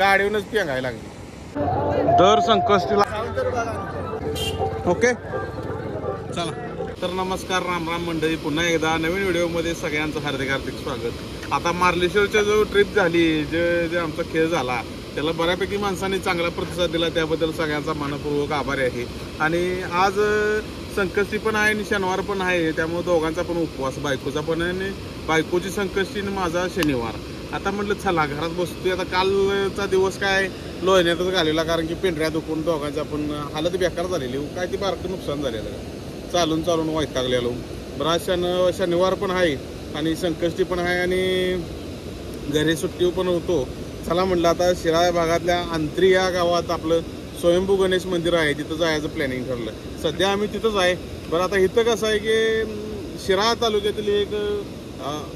गाडीवरूनच पेंगायला लागली दर संकष्टीला. ओके चला तर नमस्कार राम राम मंडळी, पुन्हा एकदा नवीन व्हिडिओमध्ये सगळ्यांचं हार्दिक हार्दिक स्वागत. आता मार्लेश्वरच्या जो ट्रिप झाली, जे आमचा खेळ झाला त्याला बऱ्यापैकी माणसांनी चांगला प्रतिसाद दिला, त्याबद्दल सगळ्यांचा मनपूर्वक आभारी आहे. आणि आज संकष्टी पण आहे आणि शनिवार पण आहे, त्यामुळे दोघांचा पण उपवास, बायकोचा पण आणि बायकोची संकष्टी आणि माझा शनिवार. आता म्हटलं चला घरात बसतोय. आता कालचा दिवस काय लोहण्यातच घालेला, कारण की पेंढऱ्या दुखून दोघांचा पण हालत बेकार झालेली, काय ती बारकं नुकसान झालेलं, चालून चालून वैतागलेलो. बरं आज शनिवार पण आहे आणि संकष्टी पण आहे आणि घरी सुट्टी पण होतो. चला म्हटलं आता शिराळा भागातल्या अंत्री या गावात आपलं स्वयंभू गणेश मंदिर आहे, तिथं जायचं प्लॅनिंग ठरलं. सध्या आम्ही तिथंच आहे. बरं आता इथं कसं आहे की शिराळा तालुक्यातील एक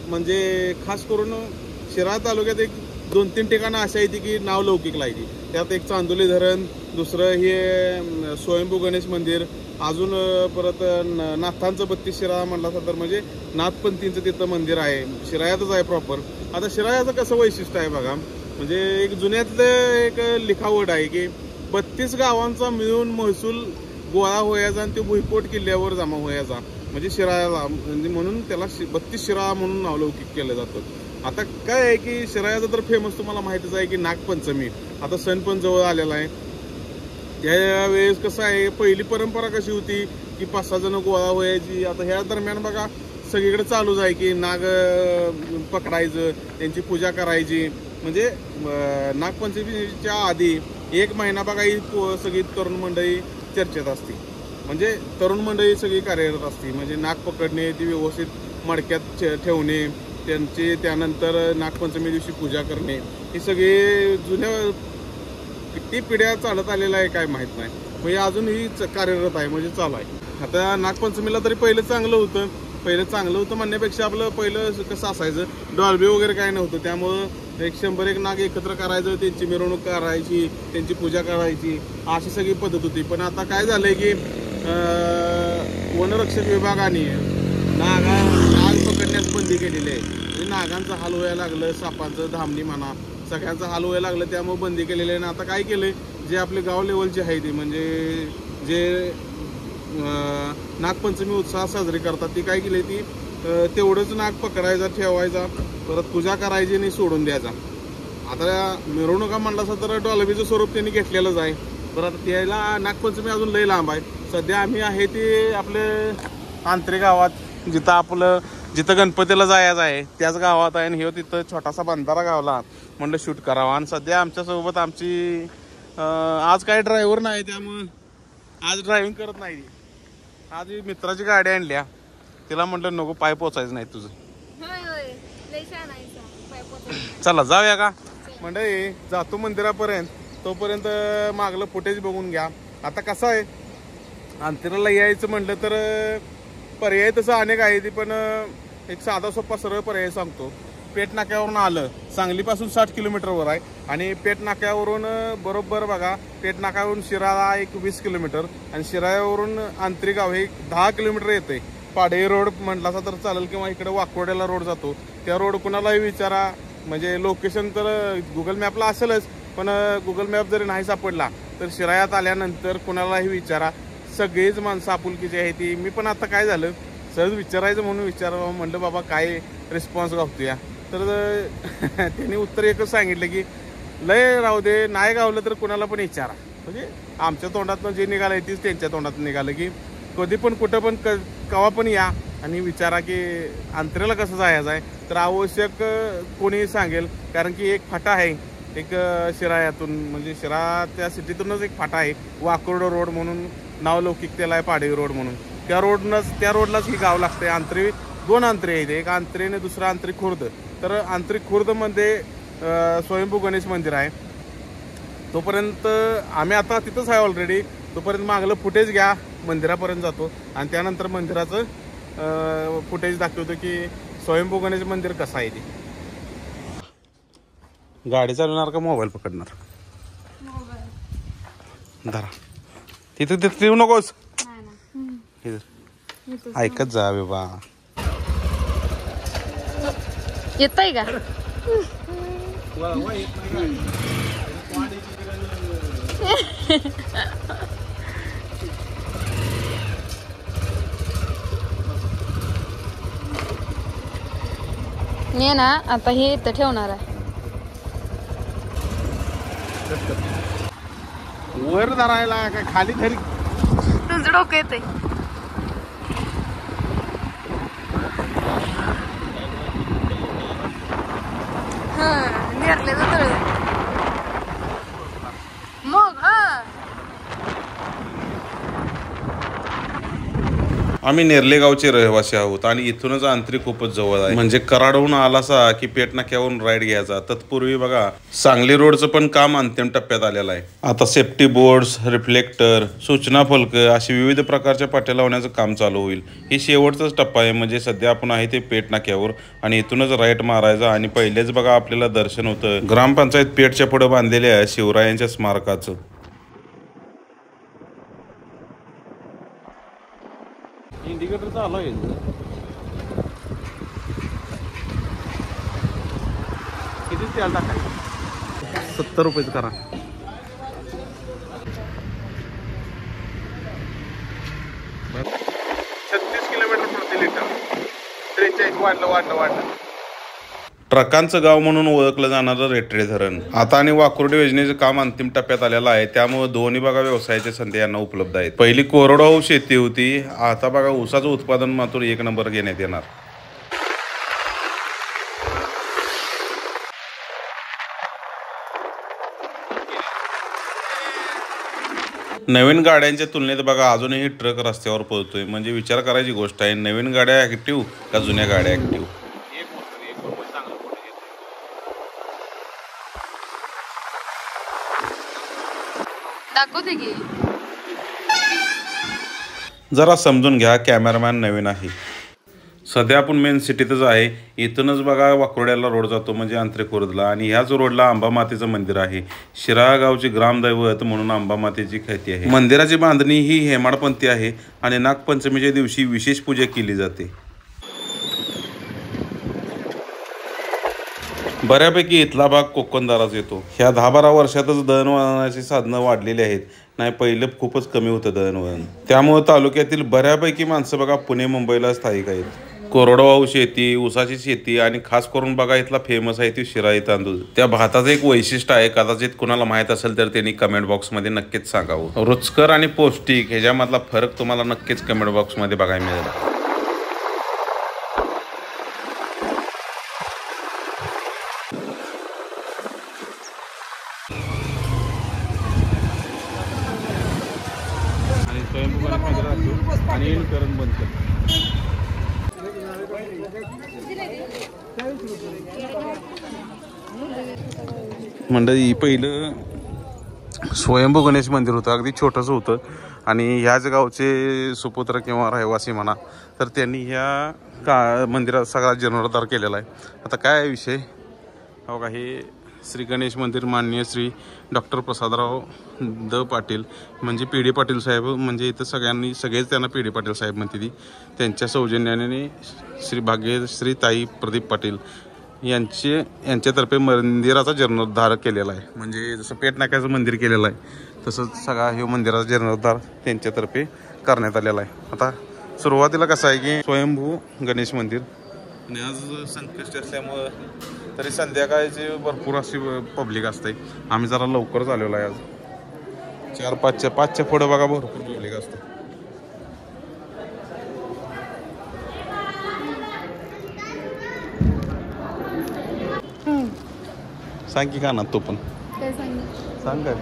म्हणजे खास करून शिराळा तालुक्यात एक 2-3 ठिकाणं अशा आहेत की नाव लौकिक लायची. त्यात एक चांदोली धरण, दुसरं हे स्वयंभू गणेश मंदिर, अजून परत नाथांचं 32 शिराळा म्हणला तर म्हणजे नाथपंथींचं तिथं मंदिर आहे, शिराळ्यातच आहे प्रॉपर. आता शिराळ्याचं कसं वैशिष्ट्य आहे बघा, म्हणजे एक जुन्यातलं एक लिखावट आहे की 32 गावांचा मिळून महसूल गोळा व्हायचा आणि ते भुईकोट किल्ल्यावर जमा व्हायचा, म्हणजे शिराळ्याला, म्हणून त्याला 32 शिराळा म्हणून नावलौकिक केलं जातं. आता काय आहे की शिराळ्याचं तर फेमस तुम्हाला माहितीच आहे की नागपंचमी, आता सण पण जवळ आलेला आहे. त्यावेळेस कसं आहे, पहिली परंपरा कशी होती की 5-6 जण गोळा व्हायची. आता ह्या दरम्यान बघा सगळीकडे चालूच आहे की नाग पकडायचं, त्यांची पूजा करायची. म्हणजे नागपंचमीच्या आधी 1 महिना बघा ही सगळी तरुण मंडळी चर्चेत असते, म्हणजे तरुण मंडळी सगळी कार्यरत असते. म्हणजे नाग पकडणे, ती व्यवस्थित मडक्यात ठेवणे, त्यांची त्यानंतर नागपंचमी दिवशी पूजा करणे, ही सगळी जुन्या किती पिढ्या चालत आलेला आहे काय माहित नाही, म्हणजे अजूनही कार्यरत आहे, म्हणजे चालू आहे. आता नागपंचमीला तरी पहिलं चांगलं होतं म्हणण्यापेक्षा आपलं पहिलं कसं असायचं, डॉल्बी वगैरे काय नव्हतं, त्यामुळं 100-1 नाग एकत्र करायचं, त्यांची मिरवणूक करायची, त्यांची पूजा करायची, अशी सगळी पद्धत होती. पण आता काय झालंय की वनरक्षक विभागाने नाग पकडण्यास बंदी केलेली आहे. म्हणजे नागांचा हाल व्हायला लागलं, सापांचं, धामणी म्हणा, सगळ्यांचा हाल व्हायला लागलं, त्यामुळे बंदी केलेली आहे. आणि आता काय केलंय, जे आपले गाव लेवलचे आहे ते म्हणजे जे नागपंचमी उत्साह साजरी करतात, ती काय केली, ती तेवढंच नाग पकडायचा, ठेवायचा, परत पूजा करायची आणि सोडून द्यायचा. आता मिरवणुका म्हणला तर डॉल्बीचं स्वरूप त्यांनी घेतलेलंच आहे. बरं आता त्याला नागपंचमी अजून लई लांब आहे. सध्या आम्ही आहे ते आपले आंतरे गावात, जिथं गणपतीला जायचं आहे त्याच गावात आहे. आणि हे तिथं छोटासा बंधारा गावला, म्हणलं शूट करावा. आणि सध्या आमच्यासोबत आमची आज काही ड्रायव्हर नाही, त्यामुळं आज ड्रायव्हिंग करत नाही. आज मित्राची गाडी आणल्या, तिला म्हटलं नको, पाय पोचायचं नाही तुझं. चला जाऊया का म्हणजे जातो मंदिरापर्यंत, तोपर्यंत मागलं फुटेज बघून घ्या. आता कसं आहे, अंतराला यायचं म्हटलं तर पर्याय तसं अनेक आहे, ती पण एक साधा सोपा सरळ पर्याय सांगतो. पेठ नाक्यावरून आलं, सांगलीपासून 60 किलोमीटरवर आहे, आणि पेठ नाक्यावरून बरोबर बघा, पेठ नाक्यावरून शिराळा एक 20 किलोमीटर, आणि शिराळ्यावरून आंतरी गाव हे 10 किलोमीटर येते. पाडे रोड म्हटला तर चालेल, किंवा इकडे वाकोड्याला रोड जातो, त्या रोड कुणालाही विचारा. म्हणजे लोकेशन तर गुगल मॅपला असेलच, पण गुगल मॅप जरी नाही सापडला तर शिराळ्यात आल्यानंतर कुणालाही विचारा, सगळीच माणसं आपुलकीची आहे ती. मी पण आता काय झालं, सहज विचारायचं म्हणून विचारावं म्हणलं, बाबा काय रिस्पॉन्स गावतोया, तर त्यांनी उत्तर एकच सांगितलं की लय राहू दे, नाही गावलं तर कुणाला पण विचारा. म्हणजे आमच्या तोंडातनं जे निघालं तीच त्यांच्या तोंडातून निघालं की कधी पण कुठं पण कवा पण या आणि विचारा की अंतरेला कसं जायचं आहे. तर आवश्यक कोणी सांगेल, कारण की एक फाटा आहे, एक शिराळ्यातून म्हणजे शिराळा त्या सिटीतूनच एक फाटा आहे, वाकोर्ड रोड म्हणून नाव लौकिक त्याला आहे, पाडे रोड म्हणून. त्या रोडलाच ही गाव लागते. अंतरी 2 अंतरे आहेत, एक अंतरी आणि दुसरं अंतरी खुर्द. तर अंतरी खुर्दमध्ये स्वयंभू गणेश मंदिर आहे. तोपर्यंत आम्ही आता तिथंच आहे ऑलरेडी, तोपर्यंत मागलं फुटेज घ्या, मंदिरापर्यंत जातो आणि त्यानंतर मंदिराचं फुटेज दाखवतो की स्वयंभू गणेश मंदिर कसं आहे ते. गाडी चालवणार का मोबाईल पकडणार? धरा, तिथं येऊ नकोस, ऐकत जा बा. येतय का? मी ना आता हे इथं ठेवणार आहे. वर धरायला काय खाली धरी तुझं डोकं येते. हा नेरलेलं तळ मग. हा आम्ही नेरले गावचे रहिवासी आहोत आणि इथूनच आंतरिक खूपच जवळ आहे. म्हणजे कराडहून आलासा की पेट नाक्यावरून राईड घ्यायचा. तत्पूर्वी बघा सांगली रोडचं पण काम अंतिम टप्प्यात आलेलं आहे. आता सेफ्टी बोर्ड्स, रिफ्लेक्टर, सूचना फलक अशी विविध प्रकारच्या पाट्या लावण्याचं काम चालू होईल. ही शेवटचाच टप्पा आहे. म्हणजे सध्या आपण आहे ते पेट नाक्यावर आणि इथूनच राईट मारायचा आणि पहिलेच बघा आपल्याला दर्शन होतं ग्रामपंचायत पेटच्या पुढे बांधलेल्या शिवरायांच्या स्मारकाचं. इंडिकेटर चालू आहे. किती तेल टाकायचं? 70 रुपयेच करा. 36 किलोमीटर प्रति लिटर. 43 वाढलं. ट्रकांचं गाव म्हणून ओळखलं जाणारं रेटळे धरण आता आणि वाकुर्डी योजनेचं काम अंतिम टप्प्यात आलेलं आहे. त्यामुळे दोन्ही बघा व्यवसायाच्या संधी यांना उपलब्ध आहेत. पहिली कोरडवाहू शेती होती, आता बघा ऊसाचं उत्पादन मात्र 1 नंबर घेण्यात येणार. नवीन गाड्यांच्या तुलनेत बघा अजूनही ट्रक रस्त्यावर पळतोय. म्हणजे विचार करायची गोष्ट आहे, नवीन गाड्या ऍक्टिव्ह का जुन्या गाड्या ऍक्टिव्ह. दाखवते की जरा समजून घ्या, कॅमेरामॅन नवीन आहे. सध्या आपण मेन सिटीतच आहे. इथूनच बघा वाकुर्ड्याला रोड जातो म्हणजे आंतरेखुर्दला आणि ह्याच रोडला अंबामातेचं मंदिर आहे. शिराळा गावची ग्रामदैवत म्हणून अंबामातेची ख्याती आहे. मंदिराची बांधणी ही हेमाडपंथी आहे आणि नागपंचमीच्या दिवशी विशेष पूजा केली जाते. बऱ्यापैकी इथला भाग कोकणदाराच येतो. ह्या 10-12 वर्षातच दळणवळणाची साधनं वाढलेली आहेत. नाही पहिलं खूपच कमी होतं दळणवळण. त्यामुळे तालुक्यातील बऱ्यापैकी माणसं बघा पुणे मुंबईला स्थायिक आहेत. कोरडवाहू शेती, ऊसाची शेती आणि खास करून बघा इथला फेमस आहे ती शिराळी तांदूळ. त्या भाताचं एक वैशिष्ट्य आहे, कदाचित कुणाला माहीत असेल तर त्यांनी कमेंट बॉक्समध्ये नक्कीच सांगावं. रुचकर आणि पौष्टिक ह्याच्यामधला फरक तुम्हाला नक्कीच कमेंट बॉक्समध्ये बघायला मिळेल. आणि करण बंद कर. मंडळी पहिलं स्वयंभू गणेश मंदिर होतं, अगदी छोटंसं होतं आणि ह्याच गावचे सुपुत्र किंवा रहिवासी म्हणा तर त्यांनी ह्या मंदिरात सगळा जीर्णोद्धार केलेला आहे. आता काय विषय हो का, हे श्री गणेश मंदिर माननीय श्री डॉक्टर प्रसादराव द पाटील म्हणजे पी डी पाटील साहेब, म्हणजे इथं सगळेच त्यांना पी डी पाटील साहेब म्हणते ती, त्यांच्या सौजन्याने श्री भाग्यश्री ताई प्रदीप पाटील यांच्यातर्फे मंदिराचा जीर्णोद्धार केलेला आहे. म्हणजे जसं पेट नाक्याचं मंदिर केलेलं आहे तसंच सगळा हे मंदिराचा जीर्णोद्धार त्यांच्यातर्फे करण्यात आलेला आहे. आता सुरुवातीला कसं आहे की स्वयंभू गणेश मंदिर आणि आज संकष्टी असल्यामुळं तरी संध्याकाळची भरपूर अशी पब्लिक असते. आम्ही जरा लवकरच आलेलो आहे. आज 4-5च्या पुढं बघा भरपूर पब्लिक असते. सांग की का ना तो पण सांग काय.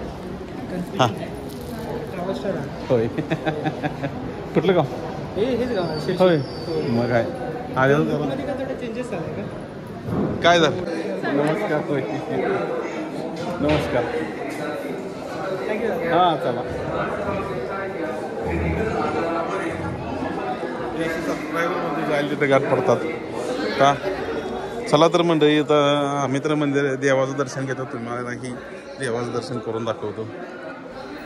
हां होय कुठलं गाव? होय मग काय काय झालं? नमस्कार. होय नमस्कार. हां चला. सबस्क्रायबरमध्ये जायला तिथे गाठ पडतात का. चला तर मंडळी आता आम्ही तर मंदिर देवाचं दर्शन घेतो, तुम्हाला ही देवाचं दर्शन करून दाखवतो.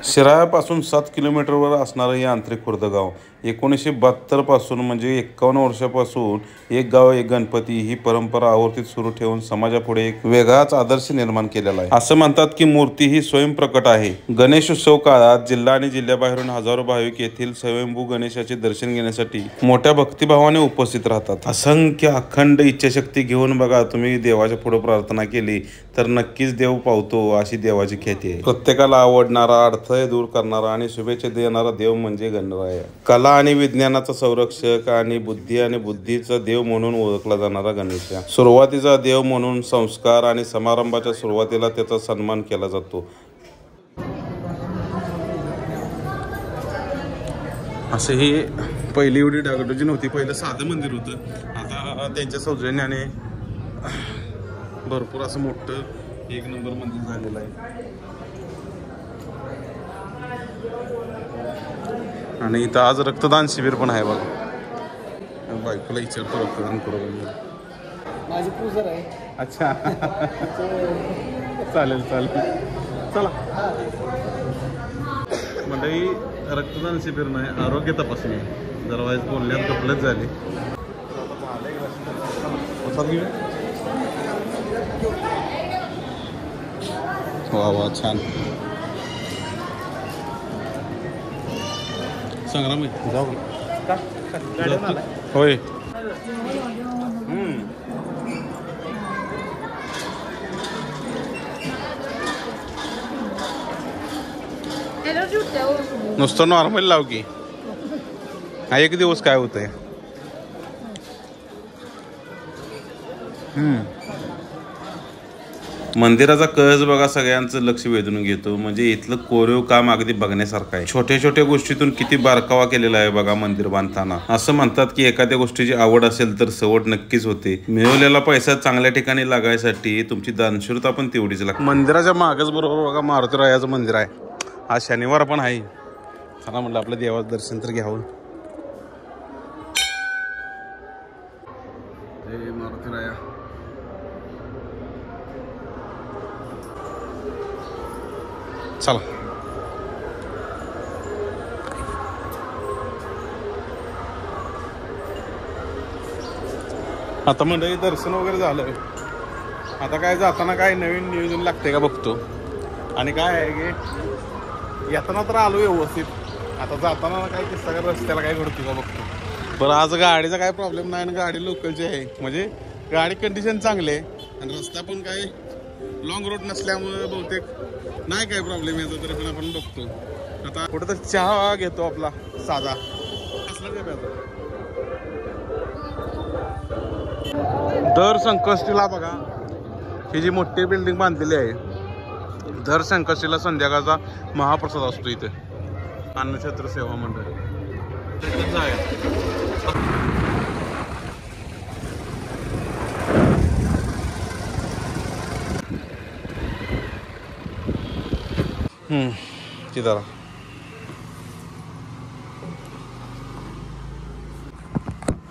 शिराळ्यापासून 7 किलोमीटरवर असणारं हे आंतरिक खुर्द गाव 1972 पासून म्हणजे 51 वर्षापासून एक गाव एक गणपती ही परंपरा आवर्तीत सुरू ठेवून समाजापुढे एक वेगळाच आदर्श निर्माण केलेला आहे. असं म्हणतात की मूर्ती ही स्वयंप्रकट आहे. गणेशोत्सव काळात जिल्हा आणि जिल्ह्याबाहेरून हजारो भाविक येथील स्वयंभू गणेशाचे दर्शन घेण्यासाठी मोठ्या भक्तिभावाने उपस्थित राहतात. असंख्य अखंड इच्छाशक्ती घेऊन बघा तुम्ही देवाच्या पुढे प्रार्थना केली तर नक्कीच देव पावतो अशी देवाची ख्याती आहे. प्रत्येकाला आवडणारा, अडथळे दूर करणारा आणि शुभेच्छा देणारा देव म्हणजे गणराया. कला आणि विज्ञानाचा संरक्षक आणि बुद्धी आणि बुद्धीचा देव म्हणून ओळखला जाणारा गणेश. सुरुवातीचा देव म्हणून संस्कार आणि समारंभाच्या सुरुवातीला त्याचा सन्मान केला जातो. असे ही पहिली एवढी डागडोजी नव्हती. पहिलं साधं मंदिर होतं. आता त्यांच्या सौजन्याने भरपूर असं मोठं एक नंबर मंदिर झालेलं आहे. आणि इथं आज रक्तदान शिबिर पण आहे बघा. बायकोला विचारतो रक्तदान करू माझी पूजर आहे. अच्छा चालेल चालेल चला. मंडळी रक्तदान शिबिर नाही आरोग्य तपासणी जरा वाईज बोलण्यात कपलत झाली. वा वा छान. संग्राम जाऊ होय. नुसतं नॉर्मल लाव की हा एक दिवस काय होतंय. मंदिराचा कळस बघा सगळ्यांचं लक्ष वेधून घेतो. म्हणजे इथलं कोरीव काम अगदी बघण्यासारखं आहे. छोट्या छोट्या गोष्टीतून किती बारकावा केलेला आहे बघा मंदिर बांधताना. असं म्हणतात की एखाद्या गोष्टीची आवड असेल तर सवड नक्कीच होते. मिळवलेला पैसा चांगल्या ठिकाणी लागायसाठी तुमची दानशूरता पण तेवढीच लागते. मंदिराच्या मागच बरोबर बघा मारुतीरायाचं मंदिर आहे. आज शनिवार पण आहे. चला म्हटलं आपलं देवाचं दर्शन तर घ्यावं. जय मारुतीराया. चला आता मंडळी दर्शन वगैरे झालं. आता काय जाताना काय नवीन नियोजन लागते का बघतो. आणि काय आहे की येताना तर आलो व्यवस्थित. आता जाताना काय किस्सा का रस्त्याला काय घडतो का बघतो. बरं आज गाडीचा काय प्रॉब्लेम नाही आणि गाडी लोकलची आहे. म्हणजे गाडी कंडिशन चांगली आहे आणि रस्ता पण काय लॉंग रोड नसल्यामुळे बहुतेक नाही काय प्रॉब्लेम याचा. तरी पण आपण बघतो. आता कुठं तर चहा घेतो आपला साधा असला काय प्यायचा. दर संकष्टीला बघा ही जी मोठी बिल्डिंग बांधलेली आहे. दर संकष्टीला संध्याकाळचा महाप्रसाद असतो इथे. अन्नछत्र सेवा मंडळ तिथं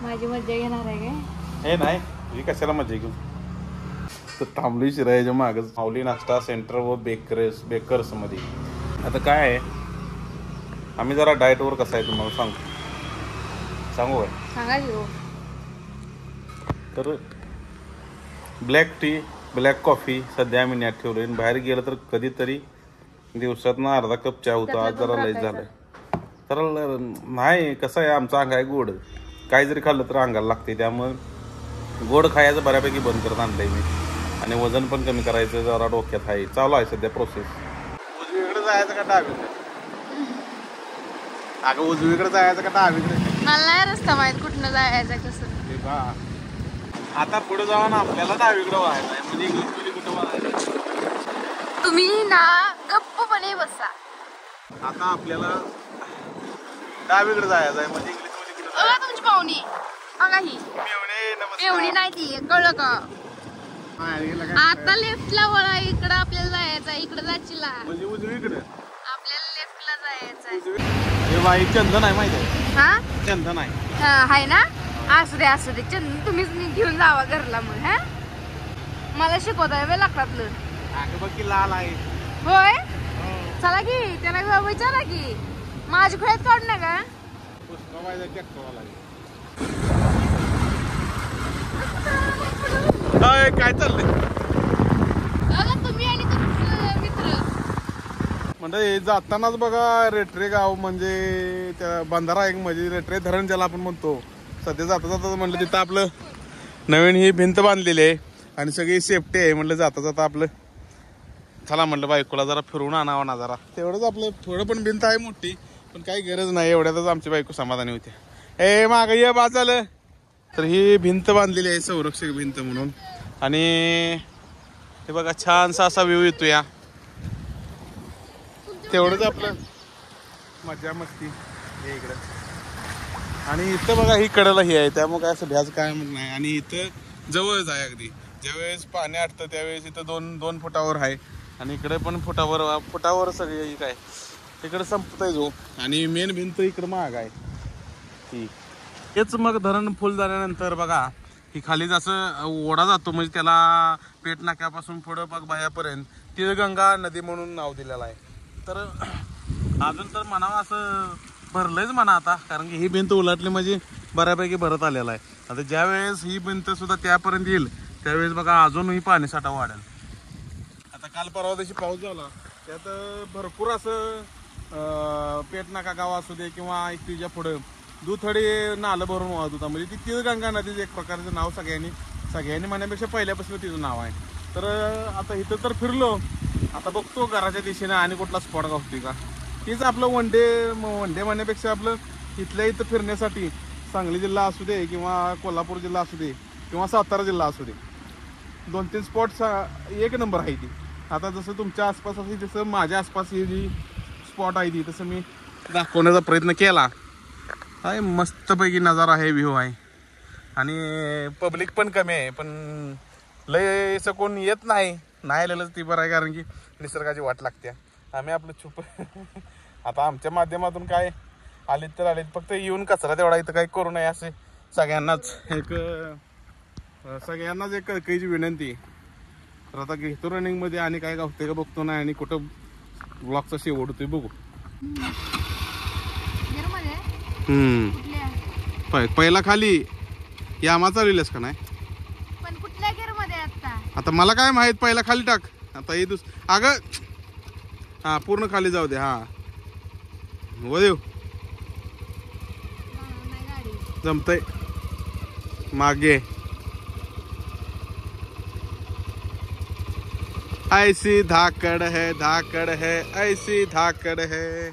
माझी मज्जा घेणार आहे काय. हे नाही तुझी कशाला मजा घेऊ. तर थांबली शिरायच्या मागच माऊली नाश्ता सेंटर व बेकर्स मध्ये. आता काय आहे आम्ही जरा डाएटवर कसं आहे तुम्हाला सांगू काय. सांगा की हो. तर ब्लॅक टी ब्लॅक कॉफी सध्या आम्ही न्यात ठेवलोय. बाहेर गेलं तर कधीतरी दिवसातनं अर्धा कप चहा होता. आज जरा लय झालं. तर नाही कसं आहे आमचं अंग आहे गोड. काही जरी खाल्लं तर अंगाला लागते. त्यामुळे गोड खायचं बऱ्यापैकी बंद करत आणलंय मी. आणि वजन पण कमी करायचं जरा डोक्यात आहे. चालू आहे सध्या प्रोसेस. उजवीकडे जायचं का डावीकडे. अगं उजवीकडे जायचं का डावीकडे. मला नाही रस्ता माहित कुठनं जायचं कसं. आता पुढे जाऊन आपल्याला डावीकडे व्हायचं आहे. म्हणजे इंग्लिश मध्ये कुठं व्हायचं. तुम्ही ना गप्पपणे बसा. आता आपल्याला डावीकडे जायचं आहे. म्हणजे इंग्लिश मध्ये कुठं तुमची पाहुणी बघा ही एवढी नाही ती कळलं का. आता लेफ्टला वळा. इकडं आपल्याला जायचं आहे. इकडं जायचीला म्हणजे उजवीकडे आपल्याला लेफ्टला जायचंय. हे बाई चंदन आहे माहिती आहे. हा चंदन आहे. हाय ना. असू दे चंदन तुम्हीच घेऊन जावा घरला मग. हा मला शिकवताय वे लाकडातलं. बघ की लाल आहे. होय चला की त्याला विचारा की माझी खोळ्यात काढू नका. काय चाललंय तुम्ही आणि तुमचे मित्र म्हणजे जातानाच बघा रेटरे गाव म्हणजे त्या बंधारा एक म्हणजे रेटरे धरण ज्याला आपण म्हणतो. सध्या जाता जाता म्हणलं तिथं आपलं नवीन ही भिंत बांधलेली आहे आणि सगळी सेफ्टी आहे. म्हणलं जाता जाता आपलं चला म्हणलं बायकोला जरा फिरवून आणावा ना जरा. तेवढंच आपलं थोडं पण भिंत आहे मोठी पण काही गरज नाही. एवढ्यातच आमची बायको समाधानी होते. ए माग ये बा झालं. तर ही भिंत बांधलेली आहे संरक्षक भिंत म्हणून. आणि हे बघा छानसा असा व्ह्यू येतो या. तेवढंच आपलं मजा मस्ती हे इकडं. आणि इथं बघा ही कडेला ही आहे त्यामुळे काय असं भ्याज काय म्हणत नाही. आणि इथं जवळच आहे अगदी. ज्यावेळेस पाणी आटतं त्यावेळेस इथं दोन फुटावर आहे आणि इकडे पण फुटावर सगळी काय इकडे संपतंय जो. आणि मेन भिंत इकडं महाग आहे ती. हेच मग धरण फुल झाल्यानंतर बघा ही खाली जसं ओढा जातो म्हणजे त्याला पेट नाक्यापासून पुढं बघ बायापर्यंत तिळगंगा नदी म्हणून नाव दिलेलं आहे. तर अजून तर म्हणावं असं भरलंयच म्हणा आता कारण की ही भिंत उलटली म्हणजे बऱ्यापैकी भरत आलेला आहे. आता ज्या वेळेस ही भिंत सुद्धा त्यापर्यंत येईल त्यावेळेस बघा अजूनही पाणी साठा वाढेल. आता काल परवा दिवशी पाऊस झाला त्यात भरपूर असं पेट नाका गाव असू दे किंवा तिच्या पुढं दुथडी नालं भरून वाहत होता. म्हणजे ती तिळगंगा नदीचं एक प्रकारचं नाव सगळ्यांनी म्हणण्यापेक्षा पहिल्यापासून तिचं नाव आहे. तर आता इथं तर फिरलो आता बघतो घराच्या दिशेने आणि कुठला स्पॉट गावतोय का. तीच आपलं वन डे म्हणण्यापेक्षा आपलं इथल्या इथं फिरण्यासाठी सांगली जिल्हा असू दे किंवा कोल्हापूर जिल्हा असू दे किंवा सातारा जिल्हा असू दे 2-3 स्पॉट एक नंबर आहे ती. आता जसं तुमच्या आसपास असेल तसं माझ्या आसपास ही जी स्पॉट आहे ती तसं मी दाखवण्याचा प्रयत्न केला आहे. मस्तपैकी नजारा आहे व्ह्यू आहे आणि पब्लिक पण कमी आहे पण लय असं कोण येत नाही आलेलंच ती बरं आहे कारण की निसर्गाची वाट लागते. आम्ही आपलं छुप आता आमच्या माध्यमातून काय आलीत तर आलीत फक्त येऊन कचरा तेवढा इथं काही करू नये असे सगळ्यांनाच एक कळकळीची विनंती. तर आता घेतो रनिंगमध्ये आणि काय गावते का बघतो नाही आणि कुठं ब्लॉकचा शेवट होतोय बघू. पहिला खाली यामा चालविलेस का नाही पण कुठल्या गेअर मध्ये आता मला काय माहित. पहिला खाली टाक आता हे अगं हा पूर्ण खाली जाऊ दे. हा देव जमतय मागे ऐसी धाकड़ है ऐसी धाकड़ है.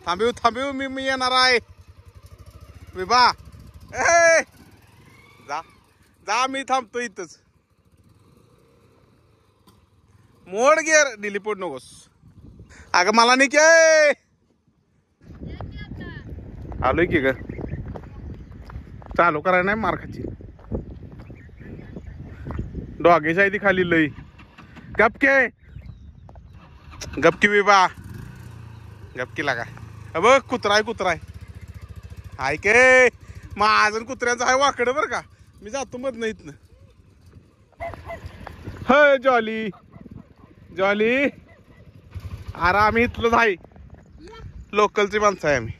थांबीव मी येणार आहे विभा. जा मी थांबतो इथंच. मोड गेर दिली पोट नकोस अगं मला नाही काय आलोय की ग चालू करायला नाही मार्काची डॉगेश आहे ती खाली लई गपकी विभा गपकी लागा. बघ कुत्रा आहे के माझं कुत्र्यांचं आहे वाकडं बरं का. मी जातो मध नाही इथनं. ह जॉली अरे आम्ही इथलंच आहे लोकलची माणसं आहे आम्ही.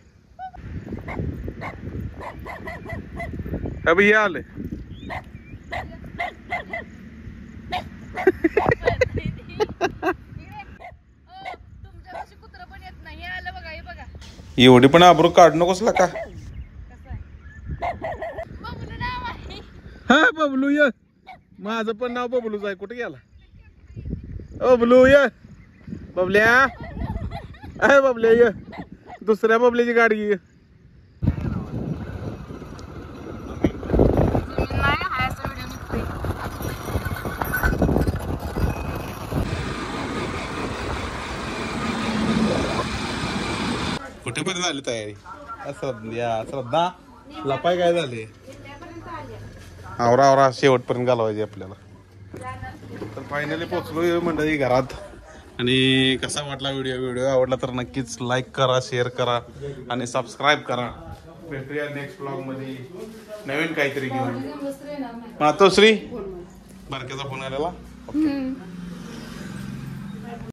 हे आले एवढी पण आबरू काढू नकोस का. हा बबलू ये माझं पण नाव बबलूच आहे. कुठे गेला बबलू ये बबल्या आहे बबल्या ये दुसऱ्या बबल्याची गाडी ये. कुठे पर्यंत झाली तयारी श्रद्धा लपाय काय झाले आवरा शेवटपर्यंत घालवायची आपल्याला. तर फायनली पोचलो मंडळी घरात. आणि कसा वाटला व्हिडिओ आवडला तर नक्कीच लाईक करा शेअर करा आणि सबस्क्राईब करा. भेटूया नेक्स्ट ब्लॉग मध्ये नवीन काहीतरी घेऊन. मातोश्री बारक्याचा फोन आलेला.